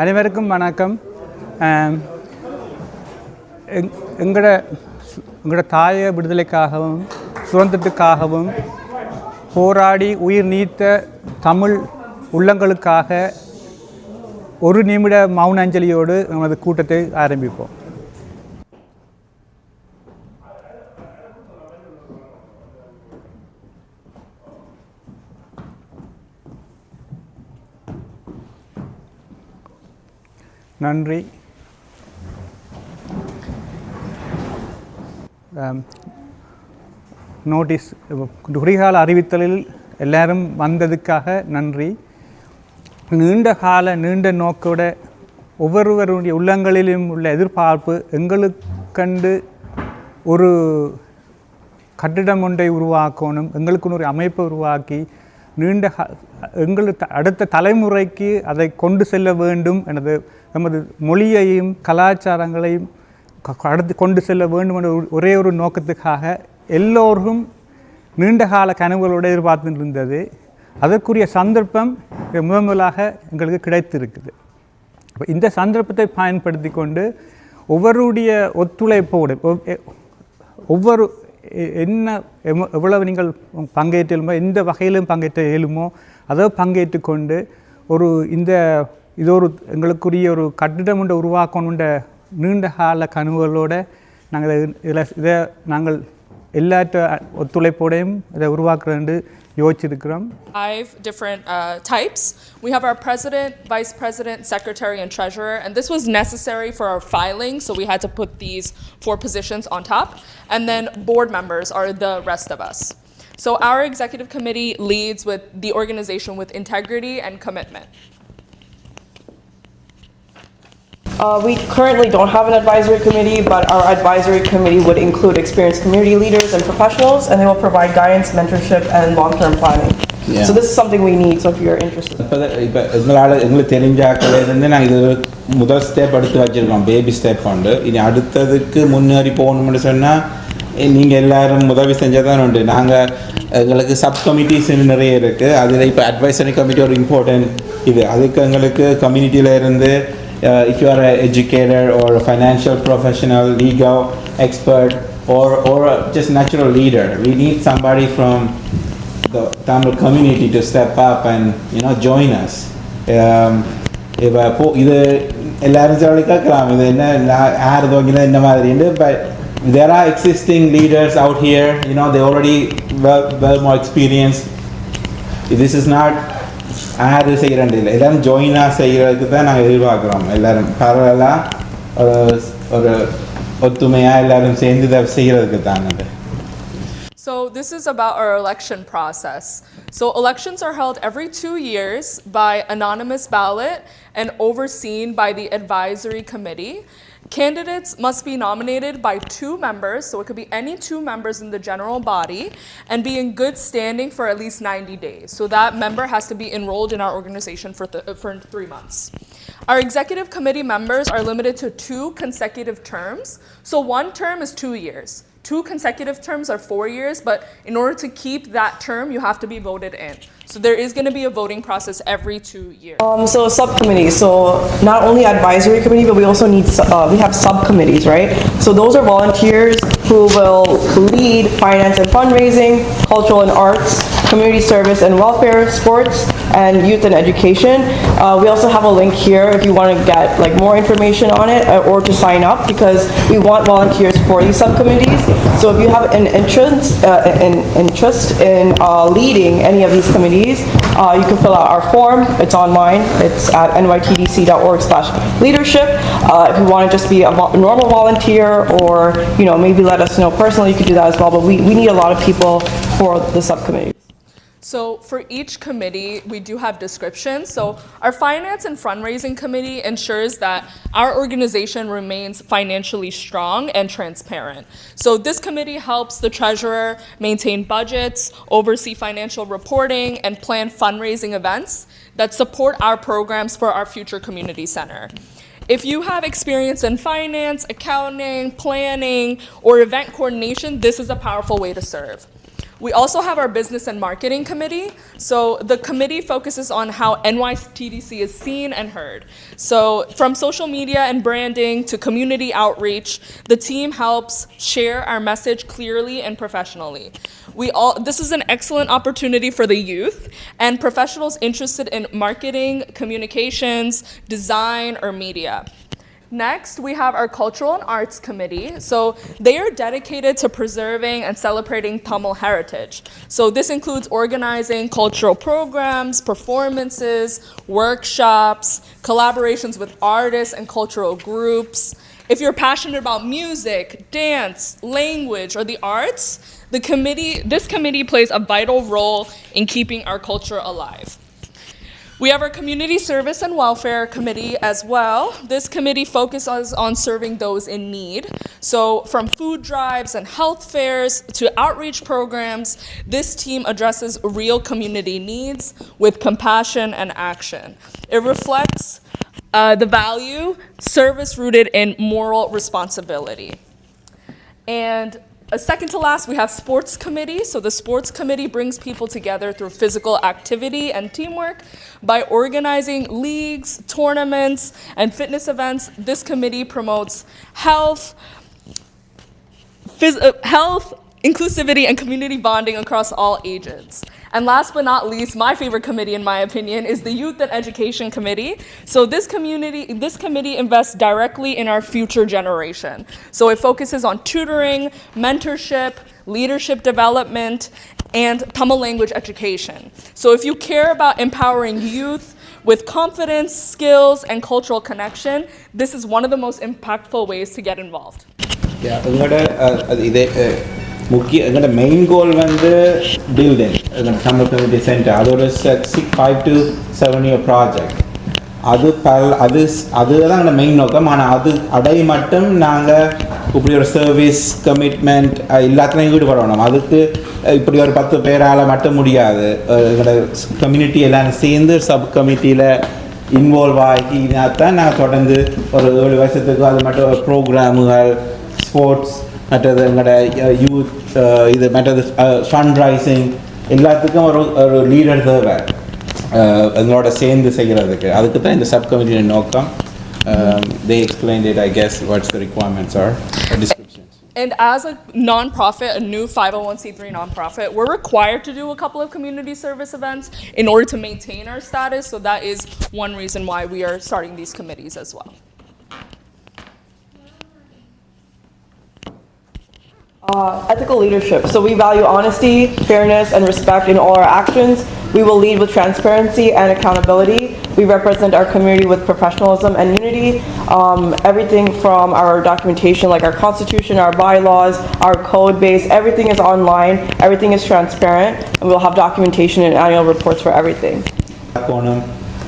அனைவருக்கும் வணக்கம். எங்களோட தாய விடுதலைக்காகவும் சுதந்திரத்துக்காகவும் போராடி உயிர் நீத்த தமிழ் உள்ளங்களுக்காக ஒரு நிமிட மௌன அஞ்சலியோடு நமது கூட்டத்தை ஆரம்பிப்போம். நன்றி. நோட்டீஸ் குறுகால அறிவித்தலில் எல்லாரும் வந்ததுக்காக நன்றி. நீண்ட நோக்கோட ஒவ்வொருவருடைய உள்ளங்களிலும் உள்ள எதிர்பார்ப்பு எங்களுக்கண்டு ஒரு கட்டிடம் ஒன்றை உருவாக்கணும், எங்களுக்குன்னு ஒரு அமைப்பை உருவாக்கி எங்களுக்கு அடுத்த தலைமுறைக்கு அதை கொண்டு செல்ல வேண்டும் நமது மொழியையும் கலாச்சாரங்களையும் அடுத்து கொண்டு செல்ல வேண்டும் என்ற ஒரே ஒரு நோக்கத்துக்காக எல்லோரும் நீண்டகால கனவுகளோடு எதிர்பார்த்து இருந்தது. அதற்குரிய சந்தர்ப்பம் முதலாக எங்களுக்கு கிடைத்திருக்குது. இந்த சந்தர்ப்பத்தை பயன்படுத்தி கொண்டு ஒவ்வொருடைய ஒத்துழைப்போடு ஒவ்வொரு எவ்வளவு நீங்கள் பங்கேற்றுமோ எந்த வகையிலும் பங்கேற்ற இயலுமோ அதை பங்கேற்று கொண்டு இது ஒரு எங்களுக்குரிய ஒரு கட்டிடம் ஒன்றை உருவாக்கணுன்ற நீண்ட கால கனவுகளோடு நாங்கள் எல்லாற்ற ஒத்துழைப்போடையும் இதை உருவாக்குறது யோசிச்சிருக்கிறோம். 5 different types. We have our president, vice president, secretary, and treasurer, and this was necessary for our filing, so we had to put these 4 positions on top. And then board members are the rest of us. So our executive committee leads with the organization with integrity and commitment. We currently don't have an advisory committee, but our advisory committee would include experienced community leaders and professionals, and they will provide guidance, mentorship, and long-term planning. Yeah. So this is something we need, so if you're interested. எங்களுக்கு தெரிஞ்சாக்கள் இருந்து நாங்கள் இது முதல் step எடுத்து வச்சுருக்கோம், baby step உண்டு. இனி அடுத்ததுக்கு முன்னேறி போகணும்னு சொன்னால் நீங்கள் எல்லோரும் உதவி செஞ்சால் தான் உண்டு. எங்களுக்கு சப் கமிட்டிஸ் நிறைய இருக்குது. அதில் இப்போ அட்வைசரி கமிட்டி ஒரு இம்பார்ட்டன்ட் அதுக்கு எங்களுக்கு கம்யூனிட்டியில் இருந்து if you are an educator or a financial professional, legal expert, or just natural leader, we need somebody from the Tamil community to step up and join us. இது எல்லாரும் சொல்லிக்கலாம், இது என்ன யார் தோங்கினா என்ன மாதிரின்னு, but there are existing leaders out here, they already well more experienced. This is not யார் செய்கிறேன் இல்லை, எல்லோரும் ஜாயினாக செய்கிறதுக்கு தான் நாங்கள் எதிர்பார்க்குறோம். எல்லோரும் பரவாயில்ல ஒரு ஒத்துமையாக எல்லோரும் சேர்ந்து இதை செய்கிறதுக்கு தாங்க. So this is about our election process. So elections are held every 2 years by anonymous ballot and overseen by the advisory committee. Candidates must be nominated by 2 members, so it could be any 2 members in the general body, and be in good standing for at least 90 days. So that member has to be enrolled in our organization for 3 months. Our executive committee members are limited to 2 consecutive terms. So 1 term is 2 years. 2 consecutive terms are 4 years, but in order to keep that term, you have to be voted in. So there is going to be a voting process every 2 years. So subcommittees. So not only advisory committee, but we also need we have subcommittees, right? So those are volunteers who will lead finance and fundraising, cultural and arts, community service and welfare, sports, and youth and education. We also have a link here if you want to get more information on it or to sign up, because we want volunteers for these subcommittees. So if you have an interest in leading any of these committees, you can fill out our form. It's online. It's at nytdc.org/leadership. If you want to just be a normal volunteer, or maybe let us know personally, you could do that as well. But we need a lot of people for the subcommittee. So for each committee, we do have descriptions. So our finance and fundraising committee ensures that our organization remains financially strong and transparent. So this committee helps the treasurer maintain budgets, oversee financial reporting, and plan fundraising events that support our programs for our future community center. If you have experience in finance, accounting, planning, or event coordination, this is a powerful way to serve. We also have our business and marketing committee. So the committee focuses on how NYTDC is seen and heard. So from social media and branding to community outreach, the team helps share our message clearly and professionally. This is an excellent opportunity for the youth and professionals interested in marketing, communications, design, or media. Next, we have our Cultural and Arts Committee. So they are dedicated to preserving and celebrating Tamil heritage. So this includes organizing cultural programs, performances, workshops, collaborations with artists and cultural groups. If you're passionate about music, dance, language, or the arts, this committee plays a vital role in keeping our culture alive. We have our Community Service and Welfare Committee as well. This committee focuses on serving those in need. So from food drives and health fairs to outreach programs, this team addresses real community needs with compassion and action. It reflects the value, service rooted in moral responsibility. And second to last, we have sports committee. So the sports committee brings people together through physical activity and teamwork. By organizing leagues, tournaments, and fitness events, this committee promotes health, inclusivity, and community bonding across all ages. And last but not least, my favorite committee, in my opinion, is the Youth and Education Committee. So this committee invests directly in our future generation. So it focuses on tutoring, mentorship, leadership development, and Tamil language education. So if you care about empowering youth with confidence, skills, and cultural connection, this is one of the most impactful ways to get involved. Yeah, எங்களோட main கோல் வந்து building Tamil community centre அது ஒரு 5 to 7 year project அதுதான் எங்களோட main நோக்கம். ஆனால் அது அடைய மட்டும் நாங்கள் இப்படி ஒரு சர்வீஸ் கமிட்மெண்ட் எல்லாத்துலேயும் ஈடுபடணும். அதுக்கு இப்படி ஒரு 10 பேரால் மட்டும் முடியாது. எங்களோட கம்யூனிட்டி எல்லாம் சேர்ந்து சப் கமிட்டியில் இன்வால்வ் ஆகினா தான் நாங்கள் தொடர்ந்து ஒரு 7 வருஷத்துக்கு அது மட்டும் ப்ரோக்ராமுகள், ஸ்போர்ட்ஸ், மற்றது எங்களோட யூத் இது மற்றது ஃபண்ட் ரைசிங் எல்லாத்துக்கும் ஒரு லீடர் தேவை எங்களோட சேர்ந்து செய்கிறதுக்கு. அதுக்கு தான் இந்த சப் கமிட்டியின் நோக்கம். They explained it, I guess, what the requirements are, or descriptions. And as a nonprofit, a new 501c3 nonprofit, we're required to do a couple of community service events in order to maintain our status. So that is one reason why we are starting these committees as well. Ethical leadership. So we value honesty, fairness, and respect in all our actions. We will lead with transparency and accountability. We represent our community with professionalism and unity. Everything from our documentation, like our constitution, our bylaws, our code base, everything is online, everything is transparent, and we'll have documentation and annual reports for everything.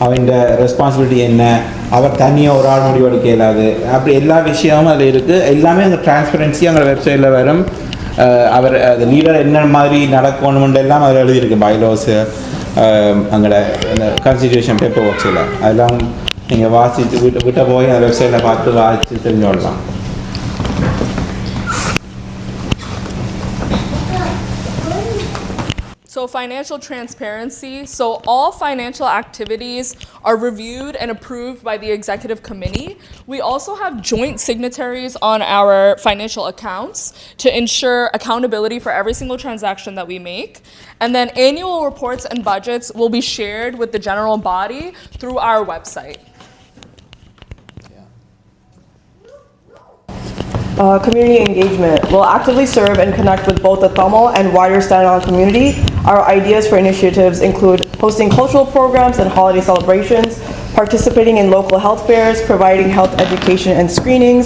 அவன் responsibility என்ன, அவர் தனியாக ஒரு ஆள் முடிவெடுக்க இயலாது, அப்படி எல்லா விஷயமும் அதில் இருக்குது. எல்லாமே அந்த டிரான்ஸ்பரன்சி அங்கே வெப்சைட்டில் வரும். அவர் அந்த லீடர் என்ன மாதிரி நடக்கணுமென்று எல்லாம் அதில் எழுதியிருக்கு. பைலாஸு, அங்கே அந்த கான்ஸ்டிடியூஷன் பேப்பர் ஒர்க்ஸில் அதெல்லாம் நீங்கள் வாசித்து விட்ட போய் அந்த வெப்சைட்டில் பார்த்து வாசித்து தெரிஞ்சு கொள்ளலாம். So financial transparency. So all financial activities are reviewed and approved by the executive committee. We also have joint signatories on our financial accounts to ensure accountability for every single transaction that we make. And then annual reports and budgets will be shared with the general body through our website. Community engagement. We'll actively serve and connect with both the Tamil and wider Staten Island community. Our ideas for initiatives include hosting cultural programs and holiday celebrations, participating in local health fairs, providing health education and screenings,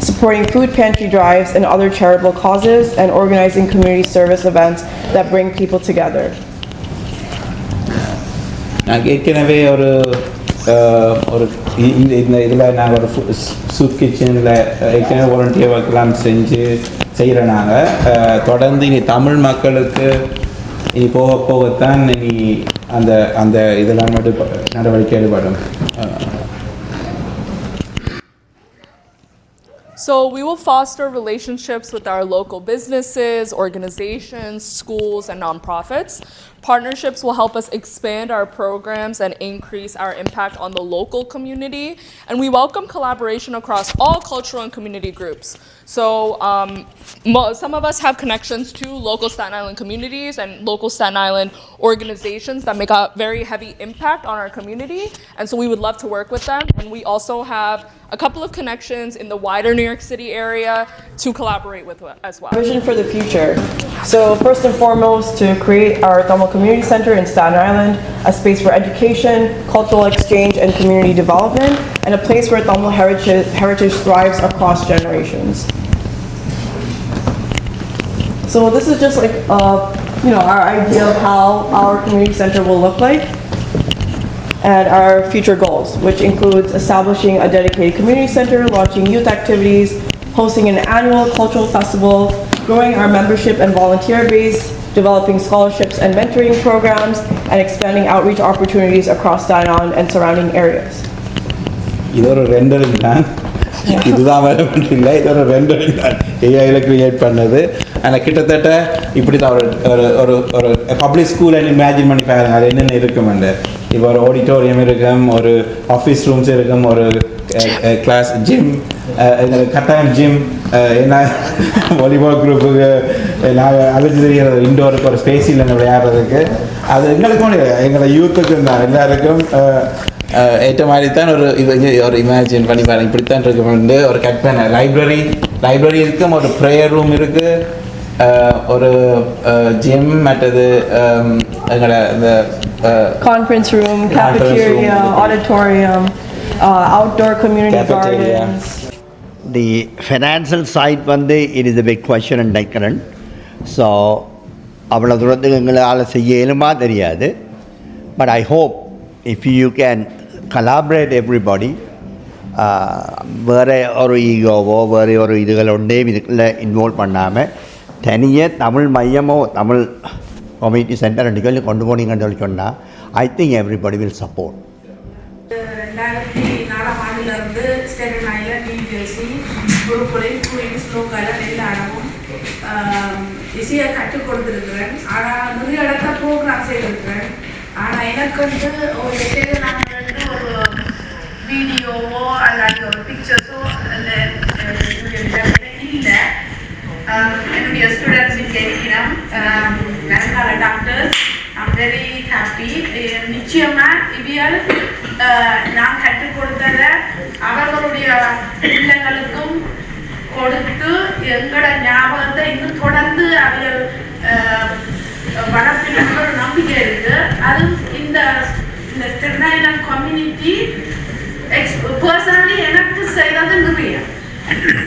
supporting food pantry drives and other charitable causes, and organizing community service events that bring people together. ஒரு இதில் நாங்கள் ஒரு soup கிச்சனில் ஏற்கனவே volunteer ஒர்க்லாம் செய்கிறோம். நாங்கள் தொடர்ந்து இனி தமிழ் மக்களுக்கு இனி போகத்தான் இனி அந்த அந்த இதெல்லாம் மட்டும் நடவடிக்கை ஈடுபடும். So we will foster relationships with our local businesses, organizations, schools, and nonprofits. Partnerships will help us expand our programs and increase our impact on the local community. And we welcome collaboration across all cultural and community groups. So some of us have connections to local Staten Island communities and local Staten Island organizations that make a very heavy impact on our community. And so we would love to work with them. And we also have a couple of connections in the wider New York City area to collaborate with as well. Vision for the future. So first and foremost, to create our Tamil Community Center in Staten Island, a space for education, cultural exchange, and community development, and a place where Tamil heritage thrives across generations. So this is just like, our idea of how our community center will look like, and our future goals, which includes establishing a dedicated community center, launching youth activities, hosting an annual cultural festival, growing our membership and volunteer base, developing scholarships and mentoring programs, and expanding outreach opportunities across Staten Island and surrounding areas. இது ஒரு rendering தான், இதுதான் வேற ஒன்றும் இல்லை, இது ஒரு rendering தான் ஏஐயில் க்ரியேட் பண்ணது. ஆனால் கிட்டத்தட்ட இப்படி தான் ஒரு ஒரு ஒரு பப்ளிக் ஸ்கூலை இமேஜின் பண்ணி பாருங்க, அது என்னென்ன இருக்குமெண்டு. இப்போ ஒரு ஆடிட்டோரியம் இருக்கும், ஒரு ஆஃபீஸ் ரூம்ஸ் இருக்கும், ஒரு கிளாஸ் ஜிம், கட்டாயம் ஜிம், என்ன வாலிபால் குரூப்புக்கு நாங்கள் அழைச்சி தெரிகிறது இண்டோருக்கு ஒரு ஸ்பேஸ் இல்லைங்க விளையாடுறதுக்கு. அது எங்களுக்கும் எங்களை யூத்துக்கும் தான் எல்லாருக்கும் ஏற்ற மாதிரி தான் ஒரு இமேஜின் பண்ணி பாருங்க. இப்படித்தான் இருக்குமெண்டு ஒரு கட் பண்ண லைப்ரரி இருக்கும், ஒரு ப்ரேயர் ரூம் இருக்குது, ஒரு ஜிம், மற்றது எங்களோட இந்த conference room, cafeteria, auditorium, outdoor community gardens. The financial side it is a big question and current. So அவ்வளோ தூரத்துக்கு எங்களால் செய்ய இயலுமா தெரியாது. But I hope if you can collaborate everybody, வேறு ஒரு ஈகோவோ வேறு ஒரு இதுகள் ஒன்றே இதுக்குள்ள இன்வால்வ் பண்ணாமல் தனியே தமிழ் மையமோ தமிழ் கம்யூனிட்டி சென்டர் ரெண்டு கொண்டு போனீங்கன்னு சொல்லி சொன்னால் I think everybody will support. 2004ஆம் ஆண்டிலிருந்து ஸ்டேட்டன் ஐலண்ட், நியூ ஜெர்சி, குரூப்புலை, குயின்ஸ், லோக்கலில் எல்லா இடமும் இசையை கற்றுக் கொடுத்துருக்குறேன். ஆனால் நிறைய இடத்துல ப்ரோக்ராம் செய்திருக்கிறேன். ஆனால் எனக்கு வந்து ஒரு ஸ்டேட்டன் ஒரு வீடியோவோ அல்லது ஒரு பிக்சர்ஸோ அந்த இல்லை. என்னுடைய ஸ்டூடெண்ட்ஸ் இங்கே இருக்கிறோம், வருங்கால டாக்டர்ஸ். I'm very happy. நிச்சயமாக இவியல் நான் கற்றுக் கொடுத்ததை அவர்களுடைய பிள்ளைங்களுக்கும் கொடுத்து எங்களோட ஞாபகத்தை இன்னும் தொடர்ந்து அவியல் வளர்ப்பின் ஒரு நம்பிக்கை இருக்கு. அது இந்த ஸ்டேட்டன் ஐலண்ட் கம்யூனிட்டி பர்சனலி எனக்கு செய்தது நிறைய.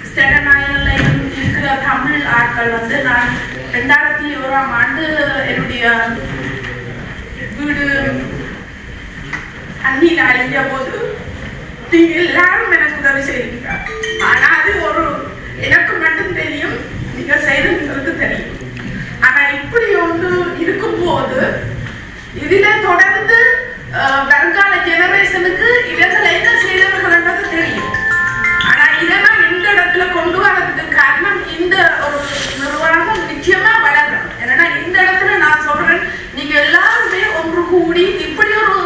ஸ்டேட்டன் ஐலண்ட்ல இருக்கிற தமிழ் ஆட்கள் வந்து நான் 2001ஆம் ஆண்டு என்னுடைய வீடு அன்னியில் அழிஞ்ச போது நீங்க எல்லாரும் எனக்கு உதவி செய்திருக்கிறார். ஆனா அது ஒரு எனக்கு மட்டும் தெரியும், நீங்க செய்தது தெரியும். ஆனா இப்படி ஒன்று இருக்கும்போது இதுல தொடர்ந்து வருங்கால ஜெனரேஷனுக்கு இவர்கள் என்ன செய்தவர்கள்ன்றது தெரியும். ஆனா இதெல்லாம் இந்த இடத்துல கொண்டு வரதுக்கு காரணம் இந்த ஒரு நிறுவனம் நிச்சயமா வளரும். ஏன்னா இந்த இடத்துல நான் சொல்றேன், நீங்க எல்லாருமே ஒன்று கூடி இப்படி ஒரு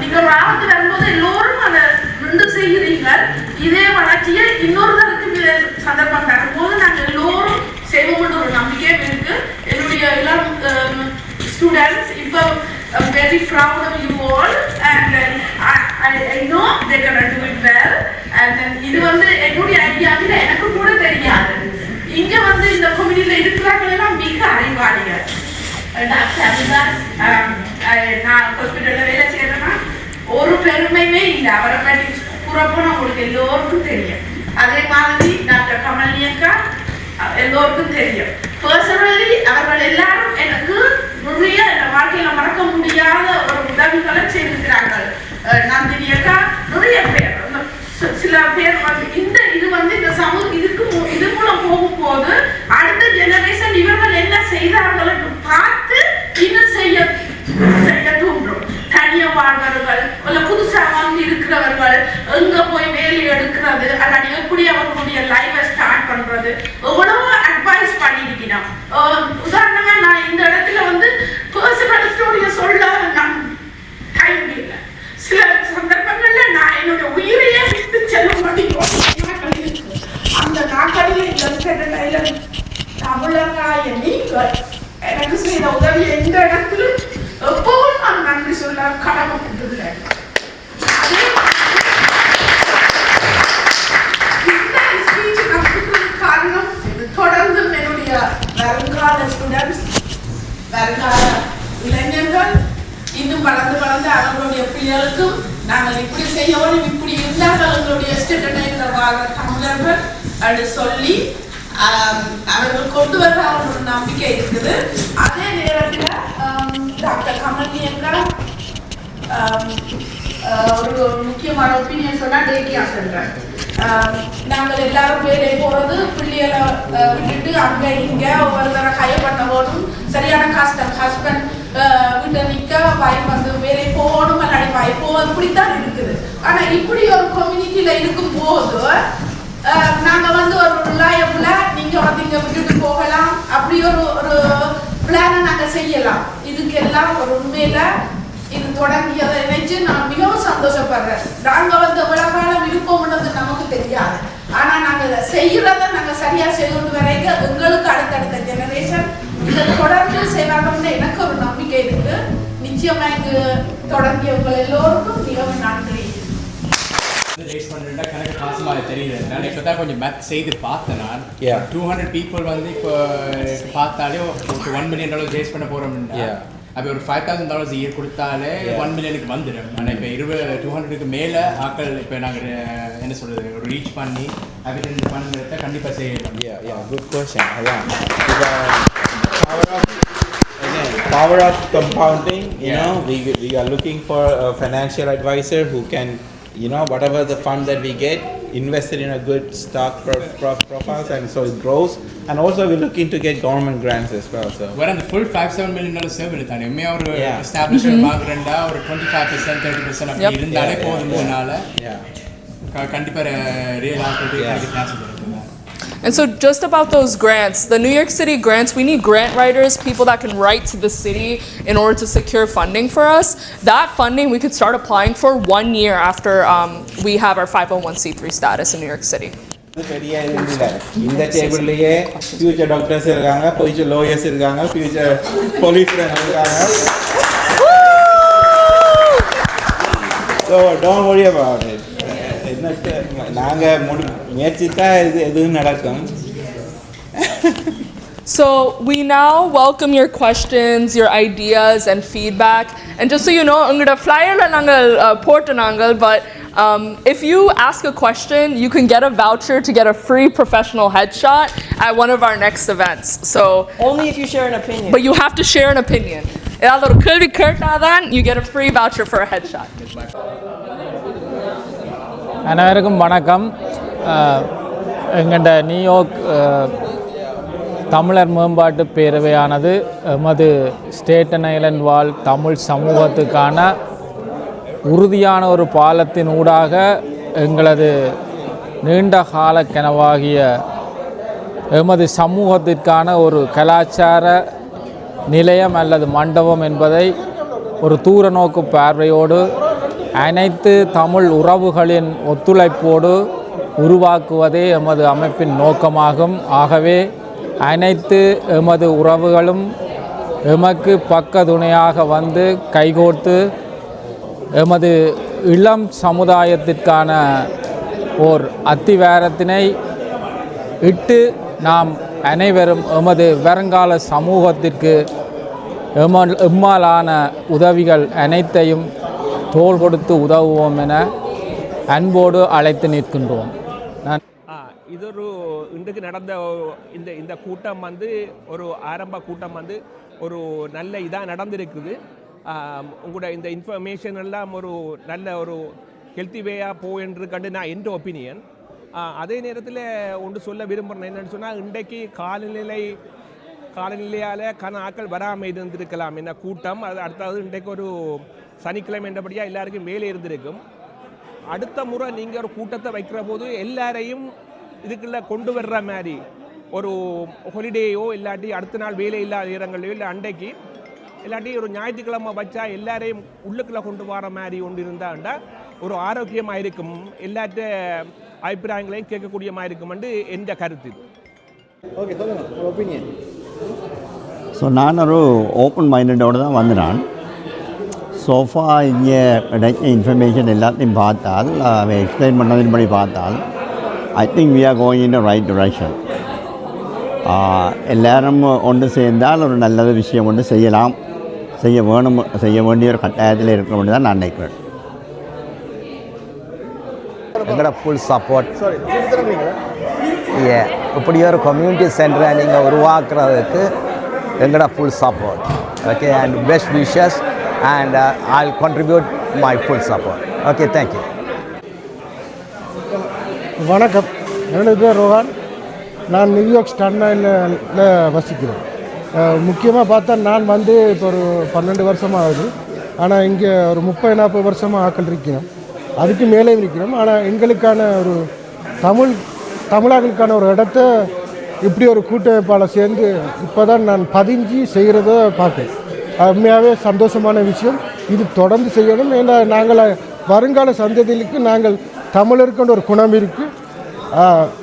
நீங்க ஒரு ஆபத்து வரும்போது எல்லோரும் அதை நின்று செய்கிறீங்க. இதே வளர்ச்சியை இன்னொருத்தருக்கு சந்தர்ப்பம் வரும்போது நாங்கள் எல்லோரும் செய்வோம்னு ஒரு நம்பிக்கையும் இருக்கு. என்னுடைய எல்லா ஸ்டூடெண்ட்ஸ் இப்போ I'm very proud of you all, and I know they're gonna do it well. And then இது வந்து என்னுடைய ஐடியாவில் எனக்கு கூட தெரியாது. இங்க வந்து இந்த கம்யூனிட்டியில இருக்கிறவங்க எல்லாம் மிக அறிவாளிகள். நான் ஹாஸ்பிட்டல்ல வேலை செய்யறேன்னா ஒரு பெருமையுமே இல்லை. அவரை பற்றி புறப்போன உங்களுக்கு எல்லோருக்கும் தெரியும். அதே மாதிரி டாக்டர் கமல்னியக்கா எல்லோருக்கும் தெரியும். பர்சனலி அவர்கள் எல்லாரும் எனக்கு நிறைய வாழ்க்கையில மறக்க முடியாத ஒரு உதவிகளை செய்திருக்கிறார்கள். நந்தினி அக்கா, நிறைய பேர், சில பேர் வந்து இது வந்து இந்த இது மூலம் போகும்போது அடுத்த ஜெனரேஷன் இவர்கள் என்ன செய்தார்கள் பார்த்து இன்னும் செய்ய தூண்டும். தனிய வாழ்வர்கள் புதுசா வந்து இருக்கிற இருக்கிறவர்கள் எங்க போய் வேலை எடுக்கிறது அல்லாட்டி எப்படி அவர்களுடைய லைஃபை ஸ்டார்ட் பண்றது எவ்வளவோ அட்வைஸ் பண்ணிருக்கிறோம். உதாரணமா நான் இந்த இடத்துல வந்து பர்சனல் ஸ்டோரியை சொல்ல நான் டைம் இல்லை. சில சந்தர்ப்பங்கள்ல நான் என்னோட உயிரையே விட்டு செல்ல முடியும். அந்த நாட்களில் இந்த ஸ்டேட்டன் ஐலண்ட் தமிழராய நீங்கள் எனக்கு செய்த உதவி எந்த இடத்திலும் எப்பவும் நான் நன்றி சொல்ல கடமைப்பட்டுள்ளேன். இந்த ஸ்பீச் நடத்துவதற்கு காரணம் தொடர்ந்து என்னுடைய வருங்கால ஸ்டூடெண்ட்ஸ், வருங்கால இளைஞர்கள் இன்னும் வளர்ந்து அவர்களுடைய பிள்ளைகளுக்கும் நாங்கள் இப்படி செய்யவும் இப்படி இருந்தார்கள் எங்களுடைய ஸ்டேட்டை வாழ்ற தமிழர்கள் அப்படி சொல்லி அவர்கள் கொண்டு வர ஒரு நம்பிக்கை இருக்குது. அதே நேரத்தில் டாக்டர் கமல்னியங்க ஒரு முக்கியமான ஒப்பீனியன் சொன்னா டேக்கியா சென்றார். நாங்கள் எல்லாரும் வேலை போறது பிள்ளைகளை விட்டுட்டு அங்க இங்க ஒவ்வொரு தர ஹையர் பண்ண போதும் சரியான கஷ்டம். ஹஸ்பண்ட் வீட்டை நிற்க வாய்ப்பு வந்து வேலை போகணும் இல்லாடி வாய்ப்போ இப்படித்தான் இருக்குது. ஆனா இப்படி ஒரு கம்யூனிட்டியில இருக்கும் போது நாங்க வந்து ஒரு ரிலையபிளா நீங்க வந்து இங்க விட்டுட்டு போகலாம் அப்படி ஒரு பிளானை நாங்க செய்யலாம். இதுக்கெல்லாம் ஒரு உண்மையில இது தொடங்கியதை நினைச்சு நான் மிகவும் சந்தோஷப்படுறேன். நாங்க வந்து எவ்வளவு காலம் விருப்பம்ன்றது நமக்கு தெரியாது. ஆனா நாங்க செய்யறத நாங்க சரியா செய்து வரைக்கும் எங்களுக்கு அடுத்தடுத்த ஜெனரேஷன் இதை தொடர்ந்து செய்வாங்கன்னு எனக்கு ஒரு நம்பிக்கை இருக்கு. நிச்சயமா இங்கு தொடங்கியவங்க எல்லோருக்கும் மிகவும் நன்றி. ரேஸ் பண்ணுறா கணக்கு காசுமாக தெரியுது. நான் இப்போ தான் கொஞ்சம் மேத் செய்து பார்த்தேன். நான் 200 people வந்து இப்போ பார்த்தாலே $1 million ரேஸ் பண்ண போகிறோம்னா அப்போ ஒரு $5,000 இயர் கொடுத்தாலே $1 million வந்துடும். ஆனால் இப்போ 200க்கு மேலே ஆக்கள் இப்போ நாங்கள் என்ன சொல்கிறது ஒரு ரீச் பண்ணி அதுக்கு பண்ணுறத கண்டிப்பாக செய்யலாம். Good question. அதான் power of compounding, you know, we are looking for a financial advisor who can, you know, whatever the fund that we get, invest it in a good stock profiles, and so it grows. And also we're looking to get government grants as well. So we're on the full $5-7 million save தானே மே ஒரு எஸ்டாப்லிஷ்மென்ட் வாங்குறேன்டா ஒரு 25% 30% அப்படி இருந்தாலே போதும்னால கண்டிப்பா real activity chance இருக்கு. And so just about those grants, the New York City grants, we need grant writers, people that can write to the city in order to secure funding for us. That funding we could start applying for 1 year after we have our 501c3 status in New York City. இந்த டேபிள்லயே future doctors இருக்காங்க, future lawyers இருக்காங்க, future policeman இருக்காங்க. So don't worry about it. நாங்கள் முயற்சித்தா எதுவும் நடக்கும். So we now welcome your questions, your ideas and feedback. And just so you know, ungada flyer la nangal portanangal, but if you ask a question, you can get a voucher to get a free professional headshot at one of our next events. So only if you share an opinion. But you have to share an opinion. Edavadhu oru kelvi kettadan you get a free voucher for a headshot. அனைவருக்கும் வணக்கம். எங்கள்ட New York தமிழர் மேம்பாட்டு பேரவையானது எமது ஸ்டேட்டன் Island வாழ் தமிழ் சமூகத்துக்கான உறுதியான ஒரு பாலத்தின் ஊடாக எங்களது நீண்ட கால கனவாகிய எமது சமூகத்திற்கான ஒரு கலாச்சார நிலையம் அல்லது மண்டபம் என்பதை ஒரு தூர நோக்கு பார்வையோடு அனைத்து தமிழ் உறவுகளின் ஒத்துழைப்போடு உருவாக்குவதே எமது அமைப்பின் நோக்கமாகும். ஆகவே அனைத்து எமது உறவுகளும் எமக்கு பக்கத்துணையாக வந்து கைகோர்த்து எமது இளம் சமுதாயத்திற்கான ஓர் அத்திவாரத்தினை இட்டு நாம் அனைவரும் எமது வருங்கால சமூகத்திற்கு எம்மாலான உதவிகள் அனைத்தையும் தோள் கொடுத்து உதவுவோம் என அன்போடு அழைத்து நிற்கின்றோம். இதொரு இன்றைக்கு நடந்த இந்த கூட்டம் வந்து ஒரு ஆரம்ப கூட்டம் வந்து ஒரு நல்ல இதாக நடந்திருக்குது. உங்களோட இந்த இன்ஃபர்மேஷன் எல்லாம் ஒரு நல்ல ஒரு ஹெல்த்தி வேயாக போயின்னு கண்டு நான் என் ஒப்பீனியன். அதே நேரத்தில் ஒன்று சொல்ல விரும்புகிறேன் என்னென்னு சொன்னால், இன்றைக்கு காலநிலையால் ஆக்கள் வராமல் இருந்திருக்கலாம் என்ன கூட்டம். அது அடுத்தது இன்றைக்கு ஒரு சனிக்கிழமை என்றபடியாக எல்லாருக்கும் வேலை இருந்திருக்கும். அடுத்த முறை நீங்கள் ஒரு கூட்டத்தை வைக்கிற போது எல்லாரையும் இதுக்குள்ள கொண்டு வர்ற மாதிரி ஒரு ஹாலிடேயோ இல்லாட்டி அடுத்த நாள் வேலை இல்லாத நேரங்களையோ இல்லை அண்டைக்கு இல்லாட்டி ஒரு ஞாயிற்றுக்கிழமை வச்சா எல்லாரையும் உள்ளுக்குள்ளே கொண்டு வர மாதிரி ஒன்று இருந்தாண்டா ஒரு ஆரோக்கியமாக இருக்கும், எல்லாத்த அபிப்பிராயங்களையும் கேட்கக்கூடிய மாதிரி இருக்குமென்று எந்த கருத்து இது. ஓகே, சொல்லுங்கள் ஒப்பீனியன். ஸோ நான் ஒரு ஓப்பன் மைண்டடோடு தான் வந்துனான். சோஃபா இங்கே கிடைச்ச இன்ஃபர்மேஷன் எல்லாத்தையும் பார்த்தால், அவன் எக்ஸ்பிளைன் பண்ணதின்படி பார்த்தால், I think we are going in the right direction. எல்லாரும் ஒன்று சேர்ந்தால் ஒரு நல்லது விஷயம் ஒன்று செய்யலாம், செய்ய வேண்டிய ஒரு கட்டாயத்தில் இருக்கணும்னு தான் நான் நினைக்கிறேன். எங்களோட ஃபுல் சப்போர்ட். இப்படி ஒரு கம்யூனிட்டி சென்டரை நீங்கள் உருவாக்குறதுக்கு எங்களோட full support. Okay, and best wishes and I contribute my full support. Okay, thank you. வணக்கம், என்னோட பேர் ரோஹான். நான் நியூயார்க் ஸ்டாட்டன் ஐலண்டில் வசிக்கிறேன். முக்கியமாக பார்த்தா நான் வந்து இப்போ ஒரு 12 வருஷமாக ஆகுது. ஆனால் இங்கே ஒரு 30-40 வருஷமாக ஆக்கள் இருக்கணும், அதுக்கு மேலே இருக்கணும். ஆனால் எங்களுக்கான ஒரு தமிழர்களுக்கான ஒரு இடத்த இப்படி ஒரு கூட்டமைப்பால் சேர்ந்து இப்போ தான் நான் பதிஞ்சு செய்கிறத பார்க்குறேன். உண்மையாகவே சந்தோஷமான விஷயம். இது தொடர்ந்து செய்யணும். ஏன்னா நாங்கள் வருங்கால சந்ததிகளுக்கு நாங்கள் தமிழருக்குன்ற ஒரு குணம் இருக்குது,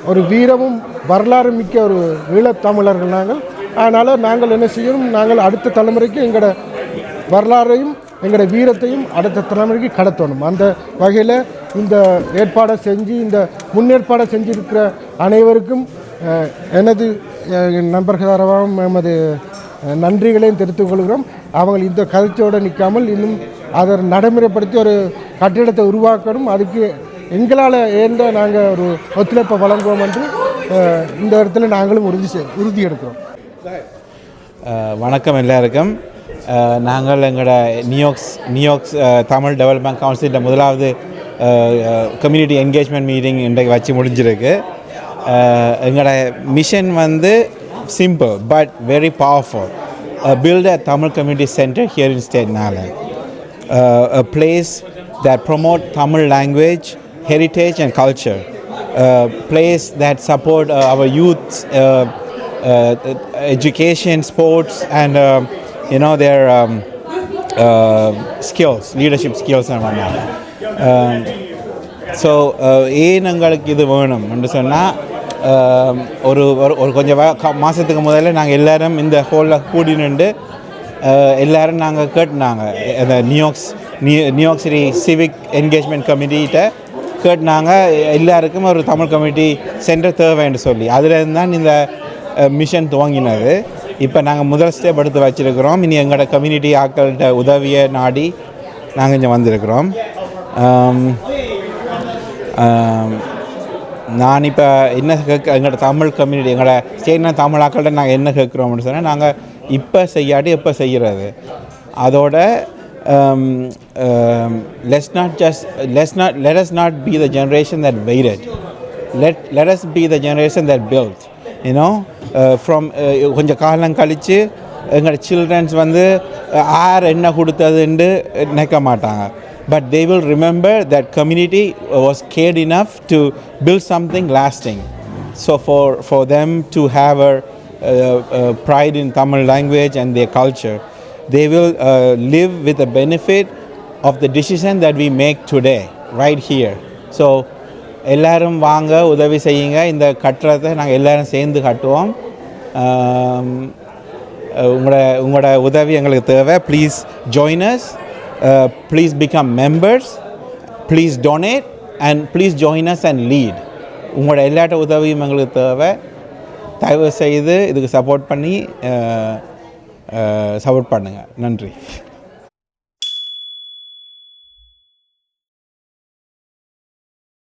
ஒரு வீரமும் வரலாறு மிக்க ஒரு ஈழத்தமிழர்கள் நாங்கள். அதனால் நாங்கள் என்ன செய்யணும், நாங்கள் அடுத்த தலைமுறைக்கு எங்களோட வரலாறையும் எங்களோட வீரத்தையும் அடுத்த தலைமுறைக்கு கடத்தணும். அந்த வகையில் இந்த ஏற்பாடை செஞ்சு இந்த முன்னேற்பாடை செஞ்சிருக்கிற அனைவருக்கும் எனது நண்பர்களாகவும் எமது நன்றிகளையும் தெரிவித்துக் கொள்கிறோம். அவங்க இந்த கருத்தோடு நிற்காமல் இன்னும் அதை நடைமுறைப்படுத்தி ஒரு கட்டிடத்தை உருவாக்கணும். அதுக்கு எங்களால் ஏந்த நாங்கள் ஒரு ஒத்துழைப்பை வழங்குவோம் என்று இந்த இடத்துல நாங்களும் உறுதி எடுக்கிறோம். வணக்கம் எல்லாருக்கும். நாங்கள் எங்களோட நியூயார்க் தமிழ் டெவலப்மெண்ட் கவுன்சிலில் முதலாவது கம்யூனிட்டி என்கேஜ்மெண்ட் மீட்டிங் இன்றைக்கு வச்சு முடிஞ்சிருக்கு. எங்களோட மிஷன் வந்து simple but very powerful. Build a Tamil community center here in Staten Island. A place that promote Tamil language, heritage and culture. A place that support our youth education, sports and their skills, leadership skills and whatnot. So ஏன் எங்களுக்கு இது வேணும் என்று சொன்னால், ஒரு கொஞ்சம் மாதத்துக்கு முதல்ல நாங்கள் எல்லோரும் இந்த ஹோலில் கூடி நின்று எல்லோரும் நாங்கள் கேட்டுனாங்க. அந்த நியூயார்க் சிட்டி சிவிக் என்கேஜ்மெண்ட் கமிட்டிகிட்ட கேட்டுனாங்க, எல்லாருக்கும் ஒரு தமிழ் கம்யூனிட்டி சென்டர் தேவைன்னு சொல்லி. அதுலேருந்து தான் இந்த மிஷன் துவங்கினது. இப்போ நாங்கள் முதல் ஸ்டெப் எடுத்து வச்சுருக்கிறோம். இனி எங்களோட கம்யூனிட்டி ஆக்கள்கிட்ட உதவியை நாடி நாங்கள் இங்கே வந்திருக்கிறோம். நான் இப்போ என்ன எங்களோட தமிழ் கம்யூனிட்டி, எங்களோட ஸ்டேட்னா தமிழ் ஆக்கள்கிட்ட நாங்கள் என்ன கேட்குறோம்னு சொன்னால், நாங்கள் இப்போ செய்யாட்டி எப்போ செய்கிறது. அதோட let us not be the generation that waited. Let us be the generation that built. From கொஞ்சம் காலம் கழித்து எங்களோட சில்ட்ரன்ஸ் வந்து யார் என்ன கொடுத்ததுன்னு நினைக்க மாட்டாங்க. But they will remember that community was cared enough to build something lasting. So for them to have a pride in Tamil language and their culture, they will live with the benefit of the decision that we make today, right here. So எல்லாரும் வாங்க, உதவி செய்யுங்க. இந்த கட்டுறதை நாங்கள் எல்லாரும் சேர்ந்து கட்டுவோம். உங்களோட உதவி எங்களுக்கு தேவை. Please join us. Please become members. Please donate and please join us and lead. உங்களோட எல்லாட்ட உதவியும் எங்களுக்கு தேவை. தயவு செய்து இதுக்கு சப்போர்ட் பண்ணுங்கள். நன்றி.